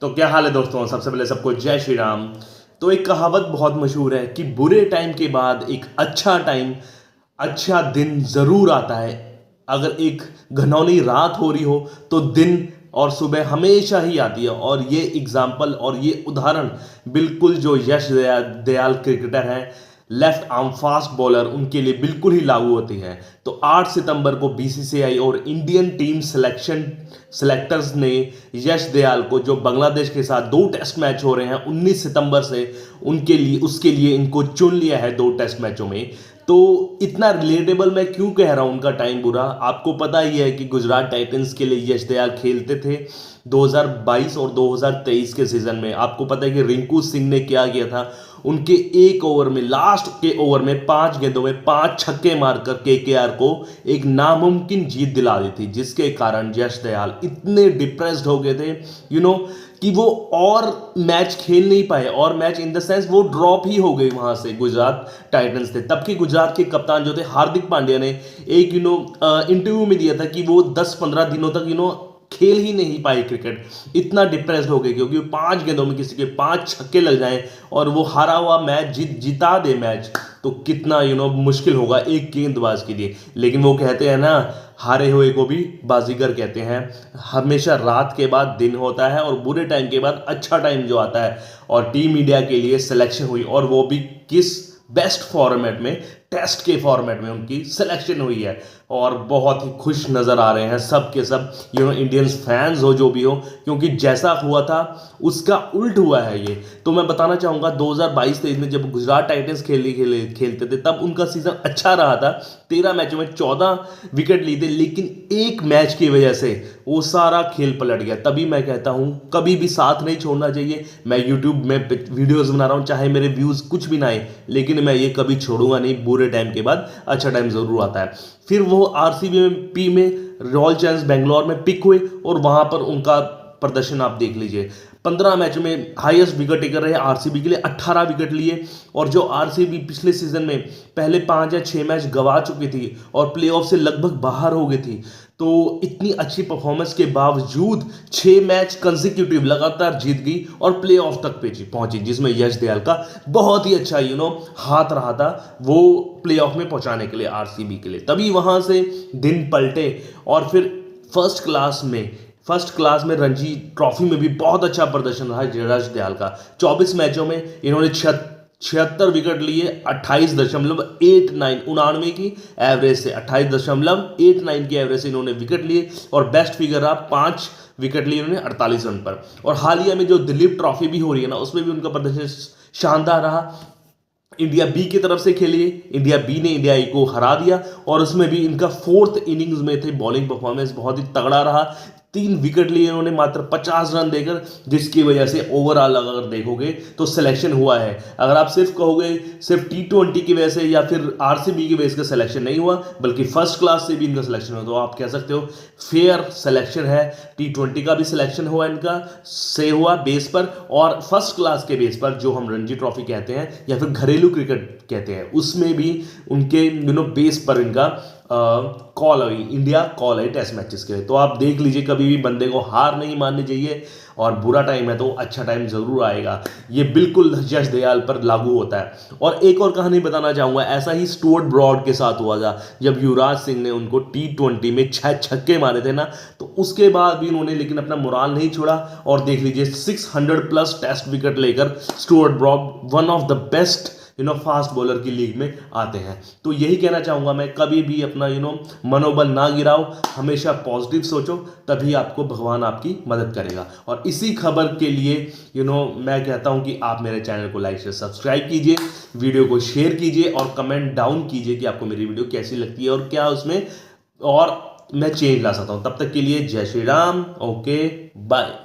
तो क्या हाल है दोस्तों। सबसे पहले सबको जय श्री राम। तो एक कहावत बहुत मशहूर है कि बुरे टाइम के बाद एक अच्छा टाइम, अच्छा दिन जरूर आता है। अगर एक घनौनी रात हो रही हो तो दिन और सुबह हमेशा ही आती है। और ये एग्जाम्पल और ये उदाहरण बिल्कुल जो यश दयाल क्रिकेटर हैं, लेफ्ट आर्म फास्ट बॉलर, उनके लिए बिल्कुल ही लागू होती है। तो 8 सितंबर को बीसीसीआई और इंडियन टीम सेलेक्टर्स ने यश दयाल को, जो बांग्लादेश के साथ 2 टेस्ट मैच हो रहे हैं 19 सितंबर से, उनके लिए उसके लिए इनको चुन लिया है 2 टेस्ट मैचों में। तो इतना रिलेटेबल मैं क्यों कह रहा हूं उनका टाइम बुरा। आपको पता ही है कि गुजरात टाइटंस के लिए यश दयाल खेलते थे 2022 और 2023 के सीजन में। आपको पता है कि रिंकू सिंह ने क्या किया था, उनके एक ओवर में, लास्ट के ओवर में 5 गेंदों में 5 छक्के मारकर केकेआर को एक नामुमकिन जीत दिला दी थी, जिसके कारण यश दयाल इतने डिप्रेस्ड हो गए थे कि वो और मैच खेल नहीं पाए। और मैच इन द सेंस वो ड्रॉप ही हो गई वहां से गुजरात टाइटंस से। तब की गुजरात के कप्तान जो थे हार्दिक पांड्या ने एक इंटरव्यू में दिया था कि वो 10-15 दिनों तक खेल ही नहीं पाए क्रिकेट, इतना डिप्रेस्ड हो गए, क्योंकि 5 गेंदों में किसी के 5 छक्के लग जाएं और वो हारा हुआ मैच जिता दे मैच, तो कितना मुश्किल होगा एक गेंदबाज के लिए। लेकिन वो कहते हैं ना, हारे हुए को भी बाजीगर कहते हैं। हमेशा रात के बाद दिन होता है और बुरे टाइम के बाद अच्छा टाइम जो आता है। और टीम इंडिया के लिए सिलेक्शन हुई, और वो भी किस बेस्ट फॉर्मेट में, टेस्ट के फॉर्मेट में उनकी सिलेक्शन हुई है। और बहुत ही खुश नजर आ रहे हैं सब के सब इंडियंस फैंस हो जो भी हो, क्योंकि जैसा हुआ था उसका उल्ट हुआ है ये। तो मैं बताना चाहूंगा 2022-23 में जब गुजरात टाइटंस खेलते थे तब उनका सीजन अच्छा रहा था। 13 मैचों में 14 विकेट लिए थे, लेकिन एक मैच की वजह से वो सारा खेल पलट गया। तभी मैं कहता हूं कभी भी साथ नहीं छोड़ना चाहिए। मैं यूट्यूब में वीडियोस बना रहा हूं, चाहे मेरे व्यूज कुछ भी ना आए, लेकिन मैं ये कभी छोड़ूंगा नहीं। बुरे टाइम के बाद अच्छा टाइम जरूर आता है। फिर वो आरसीबी में रॉयल चैलेंजर्स बेंगलोर में पिक हुए और वहां पर उनका प्रदर्शन आप देख लीजिए। 15 मैच में हाईएस्ट विकेट टेकर रहे आरसीबी के लिए, 18 विकेट लिए। और जो आरसीबी पिछले सीजन में पहले 5 या 6 मैच गंवा चुकी थी और प्लेऑफ से लगभग बाहर हो गई थी, तो इतनी अच्छी परफॉर्मेंस के बावजूद 6 मैच कंसेक्यूटिव लगातार जीत गई और प्लेऑफ तक पहुंची, जिसमें यश दयाल का बहुत ही अच्छा हाथ रहा था वो प्लेऑफ में पहुंचाने के लिए आरसीबी के लिए। तभी वहां से दिन पलटे और फिर फर्स्ट क्लास में रणजी ट्रॉफी में भी बहुत अच्छा प्रदर्शन रहा यश दयाल का। 24 मैचों में इन्होंने 76 विकेट लिए, 28.89 की एवरेज से, 28.89 की एवरेज से इन्होंने विकेट लिए। और बेस्ट फिगर रहा 5 विकेट लिए इन्होंने 48 रन पर। और हालिया में जो दिलीप ट्रॉफी भी हो रही है ना, उसमें भी उनका प्रदर्शन शानदार रहा। इंडिया बी की तरफ से खेली, इंडिया बी ने इंडिया ए को हरा दिया और उसमें भी इनका 4th इनिंग्स में थे। बॉलिंग परफॉर्मेंस बहुत ही तगड़ा रहा। 3 विकेट लिए उन्होंने मात्र 50 रन देकर, जिसकी वजह से ओवरऑल अगर देखोगे तो सिलेक्शन हुआ है। अगर आप सिर्फ कहोगे सिर्फ T20 की वजह से या फिर आरसीबी की वजह से सिलेक्शन नहीं हुआ, बल्कि फर्स्ट क्लास से भी इनका सिलेक्शन हुआ, तो आप कह सकते हो फेयर सिलेक्शन है। T20 का भी सिलेक्शन हुआ इनका, से हुआ बेस पर, और फर्स्ट क्लास के बेस पर जो हम रणजी ट्रॉफी कहते हैं या फिर घरेलू क्रिकेट कहते हैं, उसमें भी उनके बेस पर इनका कॉल आई, इंडिया कॉल आई टेस्ट मैचेस के लिए। तो आप देख लीजिए, कभी भी बंदे को हार नहीं माननी चाहिए, और बुरा टाइम है तो अच्छा टाइम जरूर आएगा। ये बिल्कुल यश दयाल पर लागू होता है। और एक और कहानी बताना चाहूंगा, ऐसा ही स्टुअर्ट ब्रॉड के साथ हुआ था जब युवराज सिंह ने उनको T20 में 6 छक्के मारे थे ना, तो उसके बाद भी उन्होंने लेकिन अपना मोराल नहीं छोड़ा। और देख लीजिए 600+ टेस्ट विकेट लेकर Stuart Broad one of the best fast bowler की लीग में आते हैं। तो यही कहना चाहूंगा मैं, कभी भी अपना मनोबल ना गिराओ, हमेशा पॉजिटिव सोचो, तभी आपको भगवान आपकी मदद करेगा। और इसी खबर के लिए मैं कहता हूं कि आप मेरे चैनल को लाइक से सब्सक्राइब कीजिए, वीडियो को शेयर कीजिए और कमेंट डाउन कीजिए कि आपको मेरी वीडियो कैसी लगती है और क्या उसमें और मैं चेंज ला सकता हूं। तब तक के लिए जय श्री राम, ओके बाय।